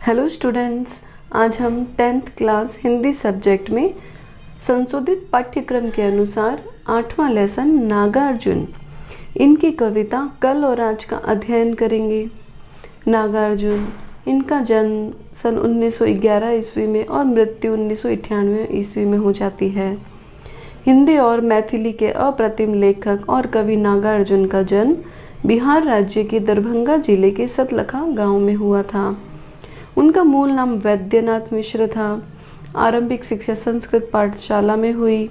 Hello students, आज हम 10th class Hindi subject में संशोधित पाठ्यक्रम के अनुसार 8वां लेसन नागार्जुन इनकी कविता कल और आज का अध्ययन करेंगे। नागार्जुन इनका जन्म सन 1911 ईस्वी में और मृत्यु 1998 ईस्वी में हो जाती है। हिंदी और मैथिली के अप्रतिम लेखक और कवि नागार्जुन का जन्म बिहार राज्य के दरभंगा जिले के सतलखा गांव में हुआ था। उनका मूल नाम वैद्यनाथ मिश्र था। आरंभिक शिक्षा संस्कृत पाठशाला में हुई।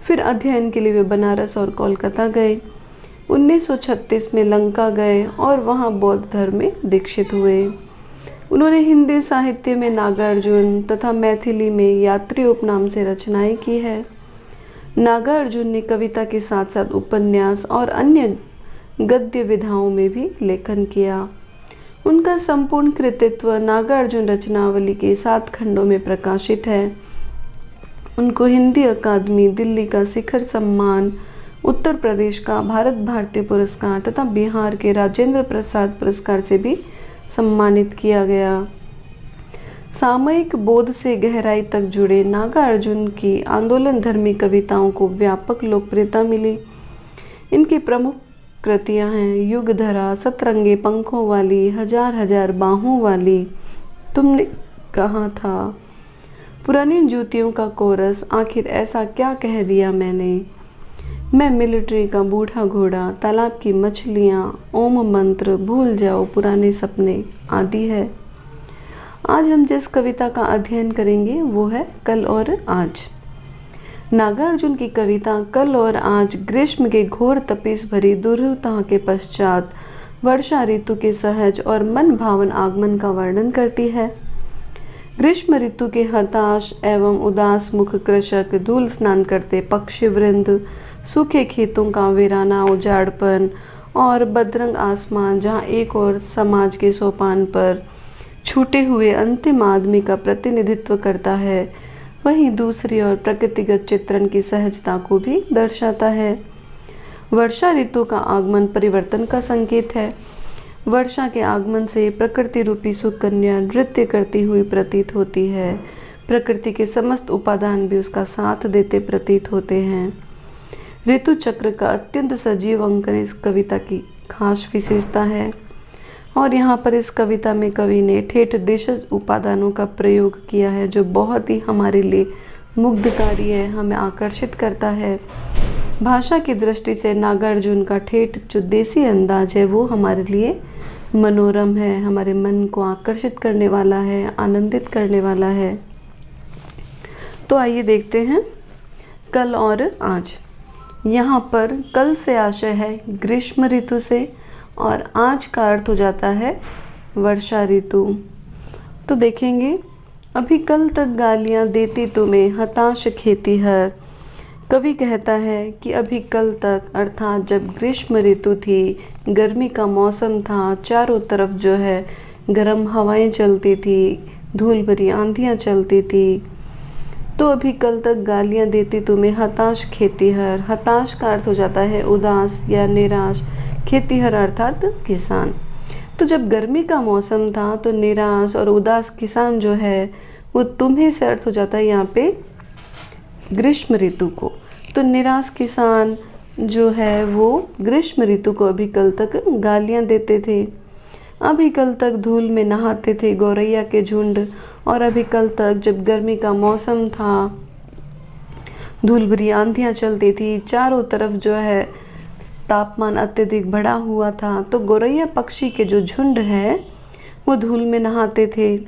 फिर अध्ययन के लिए वे बनारस और कोलकाता गए। 1936 में लंका गए और वहां बौद्ध धर्म में दीक्षित हुए। उन्होंने हिंदी साहित्य में नागार्जुन तथा मैथिली में यात्री उपनाम से रचनाएं की है। नागार्जुन ने कविता के साथ साथ उपन्यास और अन्य गद्य विधाओं में भी लेखन किया। उनका संपूर्ण कृतित्व नागार्जुन रचनावली के 7 खंडों में प्रकाशित है। उनको हिंदी अकादमी दिल्ली का शिखर सम्मान, उत्तर प्रदेश का भारत भारती पुरस्कार तथा बिहार के राजेंद्र प्रसाद पुरस्कार से भी सम्मानित किया गया। सामयिक बोध से गहराई तक जुड़े नागार्जुन की आंदोलन धर्मी कविताओं को व्यापक लोकप्रियता मिली। इनकी प्रमुख कृतियां हैं युगधरा, सतरंगे पंखों वाली, हजार हजार बाहों वाली, तुमने कहा था, पुरानी जूतियों का कोरस, आखिर ऐसा क्या कह दिया मैंने, मैं मिलिट्री का बूढ़ा घोड़ा, तालाब की मछलियाँ, ओम मंत्र, भूल जाओ पुराने सपने आदि है। आज हम जिस कविता का अध्ययन करेंगे वो है कल और आज। नागार्जुन की कविता कल और आज ग्रीष्म के घोर तपिश भरी दुर्हता के पश्चात वर्षा ऋतु के सहज और मन भावन आगमन का वर्णन करती है। ग्रीष्म ऋतु के हताश एवं उदास मुख कृषक, धूल स्नान करते पक्षी वृंद, सूखे खेतों का वीराना उजाड़पन और बदरंग आसमान जहाँ एक और समाज के सोपान पर छूटे हुए अंतिम आदमी का प्रतिनिधित्व करता है, वहीं दूसरी ओर प्रकृतिगत चित्रण की सहजता को भी दर्शाता है। वर्षा ऋतु का आगमन परिवर्तन का संकेत है। वर्षा के आगमन से प्रकृति रूपी सुकन्या नृत्य करती हुई प्रतीत होती है। प्रकृति के समस्त उपादान भी उसका साथ देते प्रतीत होते हैं। ऋतु चक्र का अत्यंत सजीव अंकन इस कविता की खास विशेषता है। और यहाँ पर इस कविता में कवि ने ठेठ देशज उपादानों का प्रयोग किया है जो बहुत ही हमारे लिए मुग्धकारी है, हमें आकर्षित करता है। भाषा की दृष्टि से नागार्जुन का ठेठ जो देसी अंदाज है वो हमारे लिए मनोरम है, हमारे मन को आकर्षित करने वाला है, आनंदित करने वाला है। तो आइए देखते हैं कल और आज। यहाँ पर कल से आशय है ग्रीष्म ऋतु से और आज का अर्थ हो जाता है वर्षा ऋतु। तो देखेंगे, अभी कल तक गालियाँ देती तुम्हें हताश खेतीहर। कवि कहता है कि अभी कल तक अर्थात जब ग्रीष्म ऋतु थी, गर्मी का मौसम था, चारों तरफ जो है गर्म हवाएं चलती थी, धूल भरी आंधियाँ चलती थी, तो अभी कल तक गालियाँ देती तुम्हें हताश खेतीहर। हताश का अर्थ हो जाता है उदास या निराश, खेतीहर अर्थात किसान। तो जब गर्मी का मौसम था तो निराश और उदास किसान जो है वो तुम्हें से अर्थ हो जाता है यहाँ पे ग्रीष्म ऋतु को। तो निराश किसान जो है वो ग्रीष्म ऋतु को अभी कल तक गालियाँ देते थे। अभी कल तक धूल में नहाते थे गौरैया के झुंड, और अभी कल तक जब गर्मी का मौसम था, धूल भरी आंधियाँ चलती थी, चारों तरफ जो है तापमान अत्यधिक बढ़ा हुआ था, तो गौरैया पक्षी के जो झुंड है वो धूल में नहाते थे।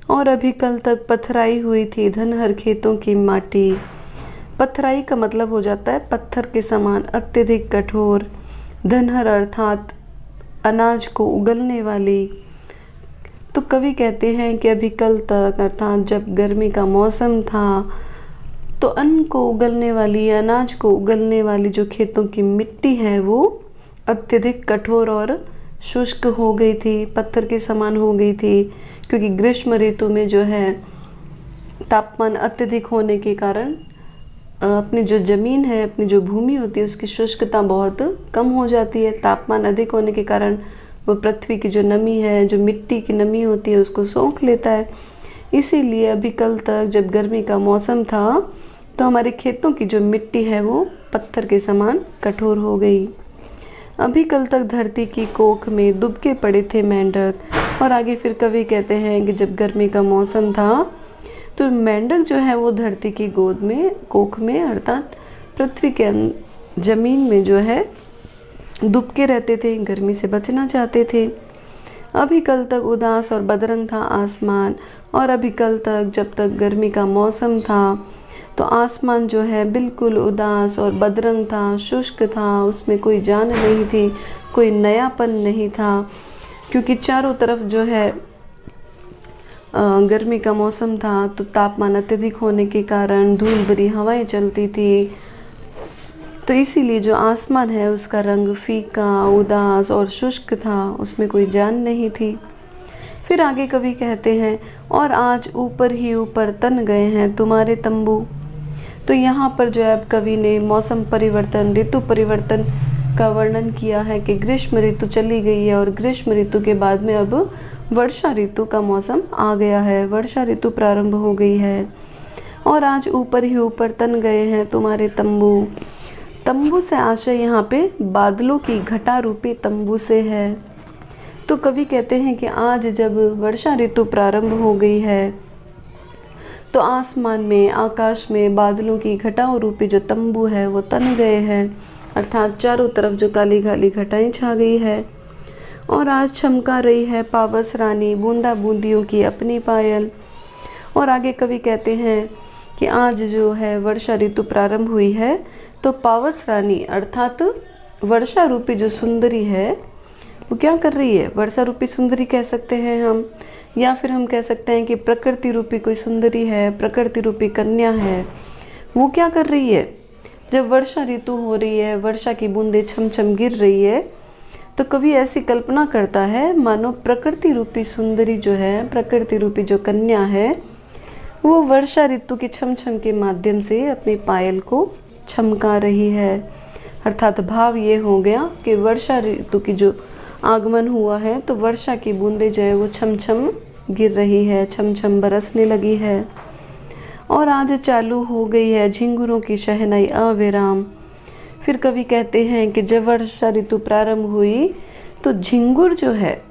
और अभी कल तक पथराई हुई थी धनहर खेतों की माटी। पथराई का मतलब हो जाता है पत्थर के समान अत्यधिक कठोर। धनहर अर्थात अनाज को उगलने वाली। तो कवि कहते हैं कि अभी कल तक अर्थात जब गर्मी का मौसम था तो अन्न को उगलने वाली, अनाज को उगलने वाली जो खेतों की मिट्टी है वो अत्यधिक कठोर और शुष्क हो गई थी, पत्थर के समान हो गई थी, क्योंकि ग्रीष्म ऋतु में जो है तापमान अत्यधिक होने के कारण अपनी जो ज़मीन है, अपनी जो भूमि होती है उसकी शुष्कता बहुत कम हो जाती है। तापमान अधिक होने के कारण वो पृथ्वी की जो नमी है, जो मिट्टी की नमी होती है, उसको सोख लेता है। इसीलिए अभी कल तक जब गर्मी का मौसम था तो हमारे खेतों की जो मिट्टी है वो पत्थर के समान कठोर हो गई। अभी कल तक धरती की कोख में दुबके पड़े थे मेंढक। और आगे फिर कवि कहते हैं कि जब गर्मी का मौसम था तो मेंढक जो है वो धरती की गोद में, कोख में, अर्थात पृथ्वी के ज़मीन में जो है दुबके रहते थे, गर्मी से बचना चाहते थे। अभी कल तक उदास और बदरंग था आसमान, और अभी कल तक जब तक गर्मी का मौसम था तो आसमान जो है बिल्कुल उदास और बदरंग था, शुष्क था, उसमें कोई जान नहीं थी, कोई नयापन नहीं था, क्योंकि चारों तरफ जो है गर्मी का मौसम था तो तापमान अत्यधिक होने के कारण धूल भरी हवाएं चलती थी। तो इसीलिए जो आसमान है उसका रंग फीका, उदास और शुष्क था, उसमें कोई जान नहीं थी। फिर आगे कवि कहते हैं, और आज ऊपर ही ऊपर तन गए हैं तुम्हारे तंबू। तो यहाँ पर जो है अब कवि ने मौसम परिवर्तन, ऋतु परिवर्तन का वर्णन किया है कि ग्रीष्म ऋतु चली गई है और ग्रीष्म ऋतु के बाद में अब वर्षा ऋतु का मौसम आ गया है, वर्षा ऋतु प्रारंभ हो गई है। और आज ऊपर ही ऊपर तन गए हैं तुम्हारे तंबू। तंबू से आशय यहाँ पे बादलों की घटा रूपी तंबू से है। तो कवि कहते हैं कि आज जब वर्षा ऋतु प्रारंभ हो गई है तो आसमान में, आकाश में बादलों की घटाओं रूपी जो तंबू है वो तन गए हैं, अर्थात चारों तरफ जो काली काली घटाएं छा गई है। और आज चमका रही है पावस रानी बूंदा बूंदियों की अपनी पायल। और आगे कवि कहते हैं कि आज जो है वर्षा ऋतु प्रारंभ हुई है तो पावस रानी अर्थात वर्षा रूपी जो सुंदरी है वो क्या कर रही है? वर्षा रूपी सुंदरी कह सकते हैं हम, या फिर हम कह सकते हैं कि प्रकृति रूपी कोई सुंदरी है, प्रकृति रूपी कन्या है। वो क्या कर रही है? जब वर्षा ऋतु हो रही है, वर्षा की बूंदें छम छम गिर रही है, तो कवि ऐसी कल्पना करता है मानो प्रकृति रूपी सुंदरी जो है, प्रकृति रूपी जो कन्या है, वो वर्षा ऋतु के छम छम के माध्यम से अपने पायल को छमका रही है। अर्थात भाव ये हो गया कि वर्षा ऋतु की जो आगमन हुआ है तो वर्षा की बूंदें जो है वो छम छम गिर रही है, छम छम बरसने लगी है। और आज चालू हो गई है झिंगुरों की शहनाई अविराम। फिर कवि कहते हैं कि जब वर्षा ऋतु प्रारंभ हुई तो झिंगुर जो है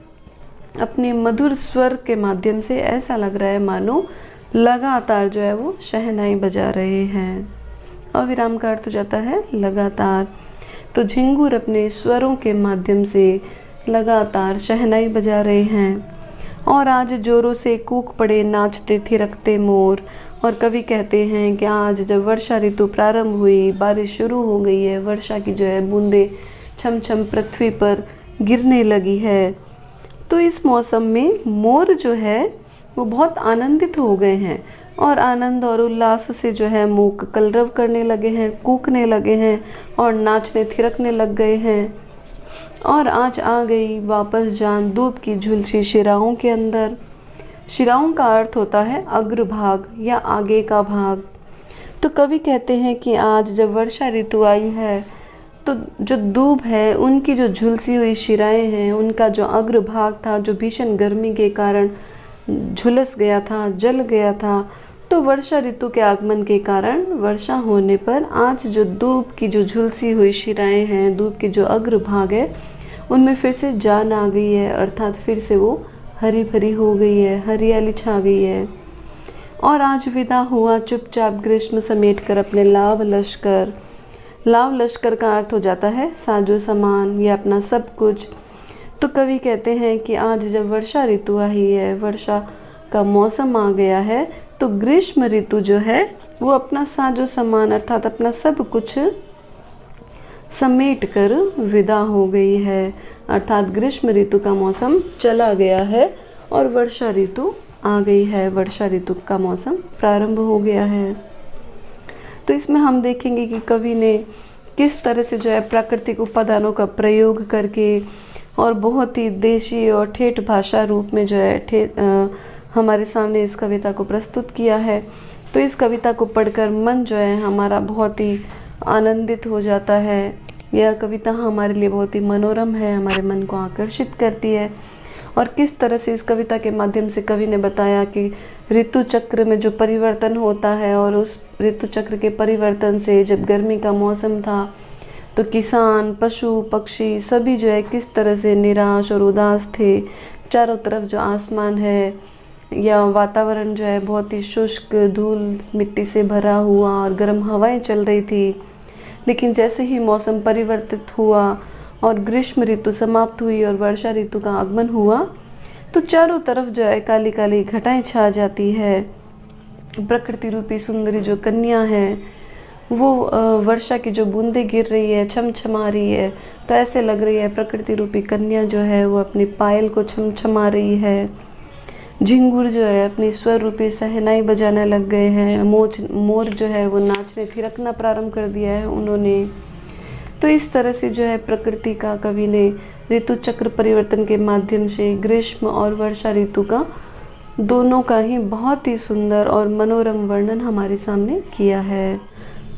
अपने मधुर स्वर के माध्यम से ऐसा लग रहा है मानो लगातार जो है वो शहनाई बजा रहे हैं। अविराम का अर्थ हो जाता है लगातार। तो झिंगुर अपने स्वरों के माध्यम से लगातार शहनाई बजा रहे हैं। और आज जोरों से कूक पड़े नाचते थिरकते मोर। और कवि कहते हैं कि आज जब वर्षा ऋतु प्रारंभ हुई, बारिश शुरू हो गई है, वर्षा की जो है बूंदें छम छम पृथ्वी पर गिरने लगी है, तो इस मौसम में मोर जो है वो बहुत आनंदित हो गए हैं और आनंद और उल्लास से जो है मूक कलरव करने लगे हैं, कूकने लगे हैं और नाचने थिरकने लग गए हैं। और आज आ गई वापस जान दूब की झुलसी शिराओं के अंदर। शिराओं का अर्थ होता है अग्रभाग या आगे का भाग। तो कवि कहते हैं कि आज जब वर्षा ऋतु आई है तो जो दूब है उनकी जो झुलसी हुई शिराएं हैं, उनका जो अग्रभाग था जो भीषण गर्मी के कारण झुलस गया था, जल गया था, तो वर्षा ऋतु के आगमन के कारण वर्षा होने पर आज जो दूब की जो झुलसी हुई शिराएं हैं, दूब की जो अग्रभाग है, उनमें फिर से जान आ गई है, अर्थात फिर से वो हरी भरी हो गई है, हरियाली छा गई है। और आज विदा हुआ चुपचाप ग्रीष्म समेट कर अपने लाव लश्कर। लाव लश्कर का अर्थ हो जाता है साजो सामान या अपना सब कुछ। तो कवि कहते हैं कि आज जब वर्षा ऋतु आई है, वर्षा का मौसम आ गया है, तो ग्रीष्म ऋतु जो है वो अपना साजो सामान अर्थात अपना सब कुछ समेट कर विदा हो गई है। अर्थात ग्रीष्म ऋतु का मौसम चला गया है और वर्षा ऋतु आ गई है, वर्षा ऋतु का मौसम प्रारंभ हो गया है। तो इसमें हम देखेंगे कि कवि ने किस तरह से जो है प्राकृतिक उपादानों का प्रयोग करके और बहुत ही देशी और ठेठ भाषा रूप में जो है हमारे सामने इस कविता को प्रस्तुत किया है। तो इस कविता को पढ़कर मन जो है हमारा बहुत ही आनंदित हो जाता है, यह कविता हमारे लिए बहुत ही मनोरम है, हमारे मन को आकर्षित करती है। और किस तरह से इस कविता के माध्यम से कवि ने बताया कि ऋतु चक्र में जो परिवर्तन होता है, और उस ऋतु चक्र के परिवर्तन से जब गर्मी का मौसम था तो किसान, पशु, पक्षी सभी जो है किस तरह से निराश और उदास थे। चारों तरफ जो आसमान है या वातावरण जो है बहुत ही शुष्क, धूल मिट्टी से भरा हुआ और गर्म हवाएं चल रही थी। लेकिन जैसे ही मौसम परिवर्तित हुआ और ग्रीष्म ऋतु समाप्त हुई और वर्षा ऋतु का आगमन हुआ तो चारों तरफ जो है काली काली घटाएं छा जाती है। प्रकृति रूपी सुंदरी जो कन्या है वो वर्षा की जो बूंदें गिर रही है, छमछमा रही है, तो ऐसे लग रही है प्रकृति रूपी कन्या जो है वो अपनी पायल को छमछमा रही है। झिंगुर जो है अपनी स्वर रूपी शहनाई बजाने लग गए हैं। मोर जो है वो नाचने थिरकना प्रारंभ कर दिया है उन्होंने। तो इस तरह से जो है प्रकृति का कवि ने ऋतु चक्र परिवर्तन के माध्यम से ग्रीष्म और वर्षा ऋतु का दोनों का ही बहुत ही सुंदर और मनोरम वर्णन हमारे सामने किया है।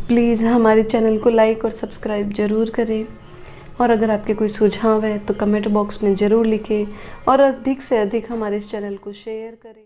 प्लीज़ हमारे चैनल को लाइक और सब्सक्राइब ज़रूर करें, और अगर आपके कोई सुझाव है तो कमेंट बॉक्स में ज़रूर लिखें, और अधिक से अधिक हमारे इस चैनल को शेयर करें।